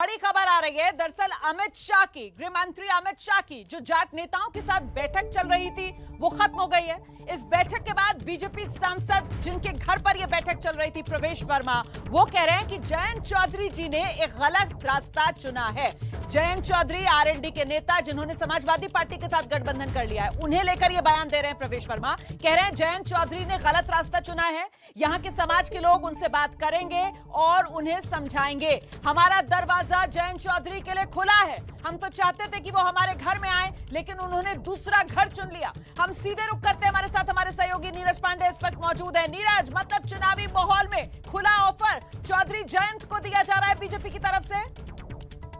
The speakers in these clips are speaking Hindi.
बड़ी खबर आ रही है। दरअसल अमित शाह की, गृह मंत्री अमित शाह की जो जाट नेताओं के साथ बैठक चल रही थी वो खत्म हो गई है। इस बैठक के बाद बीजेपी सांसद जिनके घर पर यह बैठक चल रही थी, प्रवेश वर्मा, वो कह रहे हैं कि जयंत चौधरी जी ने एक गलत रास्ता चुना है। जयंत चौधरी आरएलडी के नेता जिन्होंने समाजवादी पार्टी के साथ गठबंधन कर लिया है, उन्हें लेकर यह बयान दे रहे हैं प्रवेश वर्मा। कह रहे हैं जयंत चौधरी ने गलत रास्ता चुना है। यहाँ के समाज के लोग उनसे बात करेंगे और उन्हें समझाएंगे। हमारा दरवाजा जयंत चौधरी के लिए खुला है। हम तो चाहते थे कि वो हमारे घर में आए, लेकिन उन्होंने दूसरा घर चुन लिया। हम सीधे रुख करते हैं। हमारे साथ हमारे सहयोगी नीरज पांडे इस वक्त मौजूद है। नीरज, मतलब चुनावी माहौल में खुला ऑफर चौधरी जयंत को दिया जा रहा है बीजेपी की तरफ से।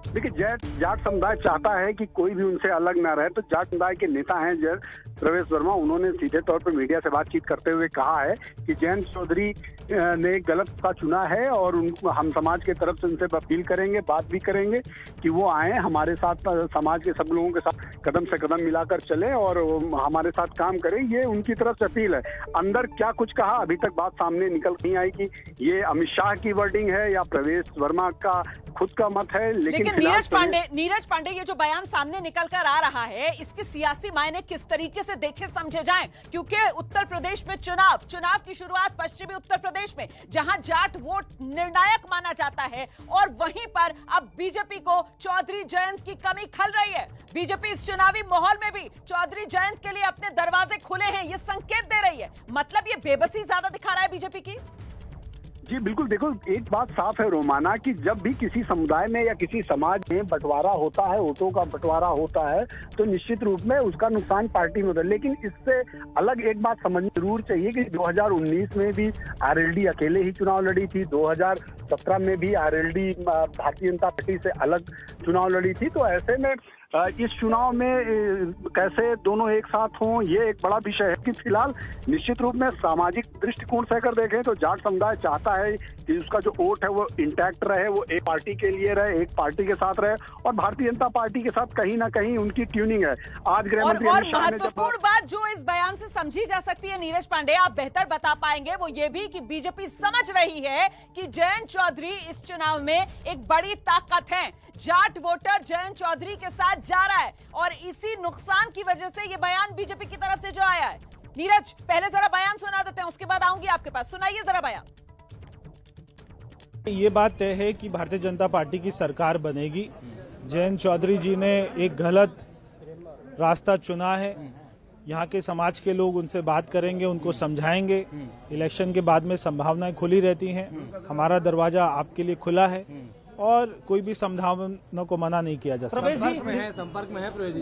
देखिए, जाट समुदाय चाहता है कि कोई भी उनसे अलग ना रहे, तो जाट समुदाय के नेता हैं प्रवेश वर्मा, उन्होंने सीधे तौर पर मीडिया से बातचीत करते हुए कहा है कि जयंत चौधरी ने गलत रास्ता चुना है और उनको हम समाज के तरफ से उनसे अपील करेंगे, बात भी करेंगे कि वो आए हमारे साथ, समाज के सब लोगों के साथ कदम से कदम मिलाकर चले और हमारे साथ काम करें। ये उनकी तरफ से अपील है। अंदर क्या कुछ कहा अभी तक बात सामने निकल नहीं आई कि ये अमित शाह की वर्डिंग है या प्रवेश वर्मा का खुद का मत है। लेकिन नीरज पांडे ये जो बयान सामने निकल कर आ रहा है, इसके सियासी मायने किस तरीके से देखे समझे जाएं? क्योंकि उत्तर प्रदेश में चुनाव की शुरुआत पश्चिमी उत्तर प्रदेश में, जहां जाट वोट निर्णायक माना जाता है, और वहीं पर अब बीजेपी को चौधरी जयंत की कमी खल रही है। बीजेपी इस चुनावी माहौल में भी चौधरी जयंत के लिए अपने दरवाजे खुले हैं, ये संकेत दे रही है। मतलब ये बेबसी ज्यादा दिखा रहा है बीजेपी की। जी बिल्कुल, देखो एक बात साफ है रोमाना कि जब भी किसी समुदाय में या किसी समाज में बंटवारा होता है, वोटों का बंटवारा होता है, तो निश्चित रूप में उसका नुकसान पार्टी में होता है। लेकिन इससे अलग एक बात समझनी जरूर चाहिए कि 2019 में भी आरएलडी अकेले ही चुनाव लड़ी थी, 2017 में भी आरएलडी भारतीय जनता पार्टी से अलग चुनाव लड़ी थी। तो ऐसे में इस चुनाव में कैसे दोनों एक साथ हों, ये एक बड़ा विषय है कि फिलहाल निश्चित रूप में सामाजिक दृष्टिकोण से अगर देखें तो जाट समुदाय चाहता है कि उसका जो वोट है वो इंटैक्ट रहे, वो एक पार्टी के लिए रहे, एक पार्टी के साथ रहे, और भारतीय जनता पार्टी के साथ कहीं ना कहीं उनकी ट्यूनिंग है। आज गृह मंत्री और महत्वपूर्ण बात जो इस बयान से समझी जा सकती है, नीरज पांडे आप बेहतर बता पाएंगे, वो ये भी कि बीजेपी समझ रही है कि जयंत चौधरी इस चुनाव में एक बड़ी ताकत है। जाट वोटर जयंत चौधरी के साथ जा रहा है और इसी नुकसान की वजह से ये बयान बीजेपी की तरफ से जो आया है। नीरज, पहले जरा बयान सुना देते हैं, उसके बाद आऊंगी आपके पास। सुनाइए जरा बयान। ये बात तय है कि भारतीय जनता पार्टी की सरकार बनेगी। जयंत चौधरी जी ने एक गलत रास्ता चुना है। यहाँ के समाज के लोग उनसे बात करेंगे, उनको समझाएंगे। इलेक्शन के बाद में संभावनाएं खुली रहती हैं। हमारा दरवाजा आपके लिए खुला है और कोई भी संभावना को मना नहीं किया जा सकता। संपर्क में है प्रवेश जी।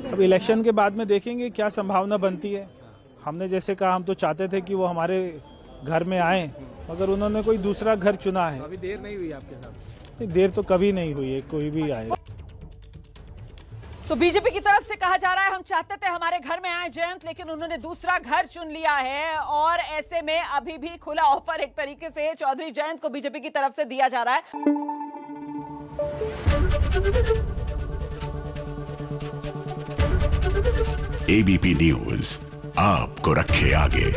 अब इलेक्शन के बाद में देखेंगे क्या संभावना बनती है। हमने जैसे कहा, हम तो चाहते थे कि वो हमारे घर में आए, मगर उन्होंने कोई दूसरा घर चुना है। अभी देर नहीं हुई आपके साथ? देर तो कभी नहीं हुई है, कोई भी आए। तो बीजेपी की तरफ से कहा जा रहा है हम चाहते थे हमारे घर में आए जयंत, लेकिन उन्होंने दूसरा घर चुन लिया है, और ऐसे में अभी भी खुला ऑफर एक तरीके से चौधरी जयंत को बीजेपी की तरफ से दिया जा रहा है। एबीपी न्यूज आपको रखे आगे।